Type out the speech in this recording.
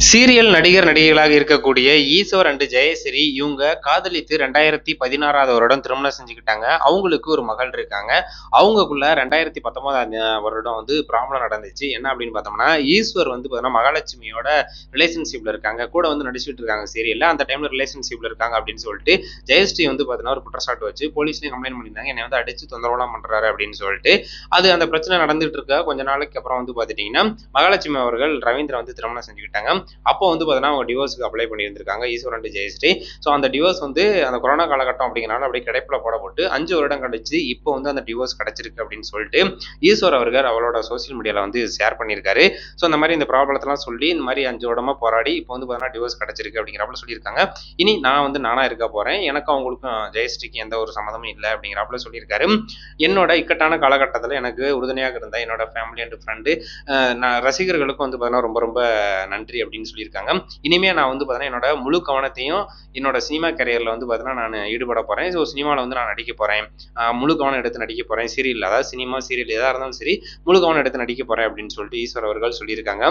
Serial நடிகர், நடிகைகளாக இருக்கக்கூடிய Ishwar and Jayashree இவங்க காதலித்து 2016வது வருடம் திருமணம் செஞ்சுக்கிட்டாங்க. அவங்களுக்கு ஒரு மகள் இருக்காங்க. அவங்கக்குள்ள 2019ஆம் வருடம் பிராமணம் நடந்துச்சு. என்ன அப்படின்னு பார்த்தோம்னா, ஈஸ்வர் பார்த்தீங்கன்னா மகாலட்சுமியோட ரிலேஷன்ஷிப்ல இருக்காங்க. கூட நடிச்சுட்டு இருக்காங்க சீரியல்ல. அந்த டைம்ல ரிலேஷன்ஷிப்ல இருக்காங்க அப்படின்னு சொல்லிட்டு ஜெயஸ்ரீ பார்த்தீங்கன்னா ஒரு குற்றச்சாட்டு வச்சு போலீஸ்லயும் கம்ப்ளைண்ட் பண்ணியிருந்தாங்க. என்னை அடிச்சு தொந்தரவுலாம் பண்றாரு அப்படின்னு சொல்லிட்டு. அது அந்த பிரச்சனை நடந்துட்டு இருக்க கொஞ்ச நாளைக்கு அப்புறம் பார்த்துட்டீங்கன்னா, மகாலட்சுமி அவர்கள் ரவீந்திர திருமணம் செஞ்சுக்கிட்டாங்க. அப்போ பார்த்தீங்கன்னா அவங்க டிவோர்ஸ்க்கு அப்ளை பண்ணியிருந்திருக்காங்க ஈஸ்வர் அண்ட் ஜெயஸ்ரீ. ஸோ அந்த டிவோர்ஸ் அந்த கொரோனா காலகட்டம் அப்படிங்கிறனால அப்படியே கிடைப்பில போடப்பட்டு 5 வருடம் கழிச்சு இப்போ அந்த டிவோர்ஸ் கிடைச்சிருக்கு அப்படின்னு சொல்லிட்டு ஈஸ்வர் அவர்கள் அவளோட சோசியல் மீடியாவில் ஷேர் பண்ணியிருக்காரு. ஸோ இந்த மாதிரி இந்த ப்ராப்ளத்தெல்லாம் சொல்லி இந்த மாதிரி 5 வருடமா போராடி இப்போ பார்த்தீங்கன்னா டிவோர்ஸ் கிடைச்சிருக்கு அப்படிங்கிறப்பல சொல்லியிருக்காங்க. இனி நான் நானா இருக்க போறேன், எனக்கும் அவங்களுக்கும் ஜெயஸ்ரீக்கு எந்த ஒரு சம்மதமும் இல்லை அப்படிங்கிறப்பல சொல்லியிருக்காரு. என்னோட இக்கட்டான காலகட்டத்தில் எனக்கு உறுதுணையாக இருந்த என்னோட ஃபேமிலி அண்ட் ஃப்ரெண்டு நான் ரசிகர்களுக்கும் பார்த்தீங்கன்னா ரொம்ப ரொம்ப நன்றி அப்படின்னு சொல்லியிருக்காங்க. இனிமே நான் பார்த்தீங்கன்னா என்னோட முழு கவனத்தையும் என்னோட சினிமா கரியர்ல பார்த்தீங்கன்னா நான் ஈடுபட போறேன். ஸோ சினிமாவில் நான் நடிக்க போறேன். முழு கவனம் எடுத்து நடிக்க போறேன். சீரியல், அதாவது சினிமா சீரியல் எதா இருந்தாலும் சரி முழு கவனம் எடுத்து நடிக்க போறேன் அப்படின்னு சொல்லிட்டு ஈஸ்வர் அவர்கள் சொல்லியிருக்காங்க.